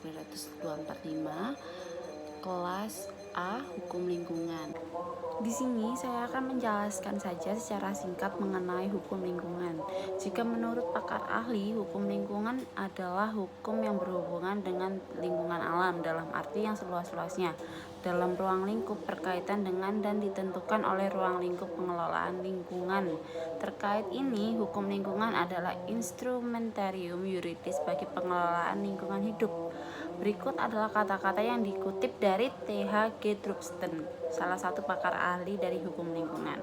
245, kelas A Hukum Lingkungan. Di sini saya akan menjelaskan saja secara singkat mengenai hukum lingkungan. Jika menurut pakar ahli, hukum lingkungan adalah hukum yang berhubungan dengan lingkungan alam dalam arti yang seluas-luasnya, dalam ruang lingkup berkaitan dengan dan ditentukan oleh ruang lingkup pengelolaan lingkungan. Terkait ini, hukum lingkungan adalah instrumentarium yuridis bagi pengelolaan lingkungan hidup. Berikut adalah kata-kata yang dikutip dari T.H. Gedrucksten, salah satu pakar ahli dari hukum lingkungan.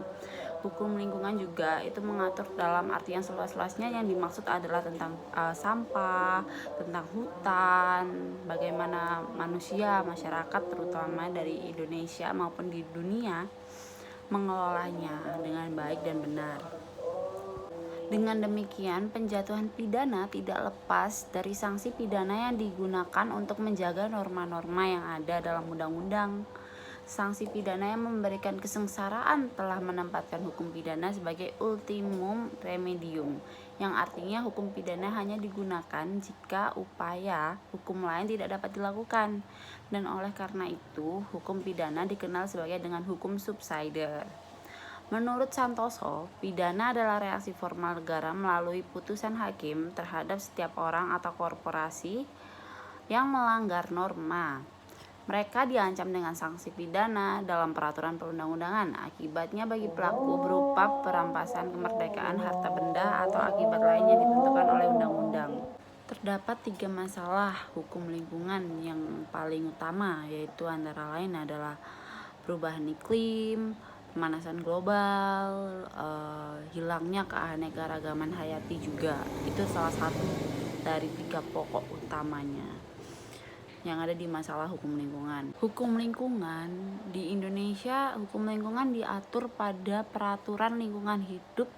Hukum lingkungan juga itu mengatur dalam arti yang seluas-luasnya, yang dimaksud adalah tentang sampah, tentang hutan, bagaimana manusia, masyarakat terutama dari Indonesia maupun di dunia mengelolanya dengan baik dan benar. Dengan demikian, penjatuhan pidana tidak lepas dari sanksi pidana yang digunakan untuk menjaga norma-norma yang ada dalam undang-undang. Sanksi pidana yang memberikan kesengsaraan telah menempatkan hukum pidana sebagai ultimum remedium, yang artinya hukum pidana hanya digunakan jika upaya hukum lain tidak dapat dilakukan. Dan oleh karena itu, hukum pidana dikenal sebagai dengan hukum subsidiar. Menurut Santoso, pidana adalah reaksi formal negara melalui putusan hakim terhadap setiap orang atau korporasi yang melanggar norma. Mereka diancam dengan sanksi pidana dalam peraturan perundang-undangan. Akibatnya bagi pelaku berupa perampasan kemerdekaan harta benda atau akibat lain yang ditentukan oleh undang-undang. Terdapat 3 masalah hukum lingkungan yang paling utama, yaitu antara lain adalah perubahan iklim, pemanasan global, hilangnya keanekaragaman hayati juga. Itu salah satu dari 3 pokok utamanya yang ada di masalah hukum lingkungan. Hukum lingkungan di Indonesia, hukum lingkungan diatur pada Peraturan Lingkungan Hidup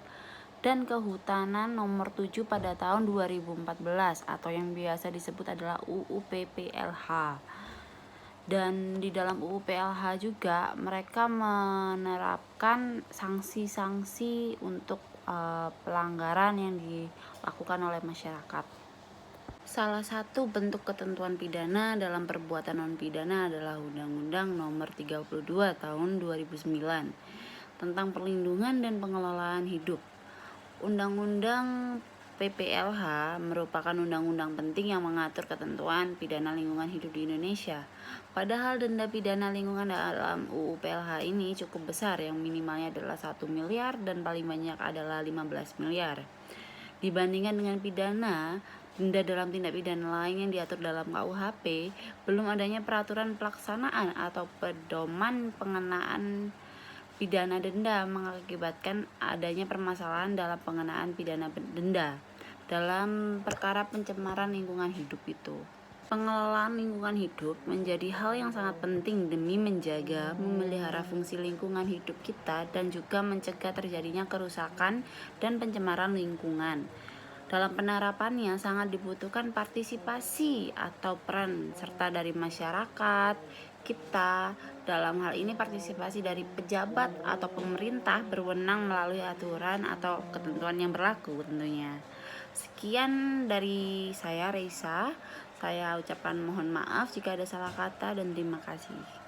dan Kehutanan Nomor 7 pada tahun 2014 atau yang biasa disebut adalah UU PPLH. Dan di dalam UU PLH juga mereka menerapkan sanksi-sanksi untuk pelanggaran yang dilakukan oleh masyarakat. Salah satu bentuk ketentuan pidana dalam perbuatan non pidana adalah Undang-Undang Nomor 32 Tahun 2009 tentang perlindungan dan pengelolaan hidup. Undang-Undang PPLH merupakan undang-undang penting yang mengatur ketentuan pidana lingkungan hidup di Indonesia. Padahal denda pidana lingkungan dalam UU PLH ini cukup besar, yang minimalnya adalah 1 miliar dan paling banyak adalah 15 miliar. Dibandingkan dengan denda dalam tindak pidana lain yang diatur dalam KUHP, belum adanya peraturan pelaksanaan atau pedoman pengenaan pidana denda mengakibatkan adanya permasalahan dalam pengenaan pidana denda dalam perkara pencemaran lingkungan hidup itu. Pengelolaan lingkungan hidup menjadi hal yang sangat penting demi menjaga, memelihara fungsi lingkungan hidup kita dan juga mencegah terjadinya kerusakan dan pencemaran lingkungan. Dalam penerapannya sangat dibutuhkan partisipasi atau peran serta dari masyarakat kita. Dalam hal ini partisipasi dari pejabat atau pemerintah berwenang melalui aturan atau ketentuan yang berlaku tentunya. Sekian dari saya, Reisa. Saya ucapkan mohon maaf jika ada salah kata dan terima kasih.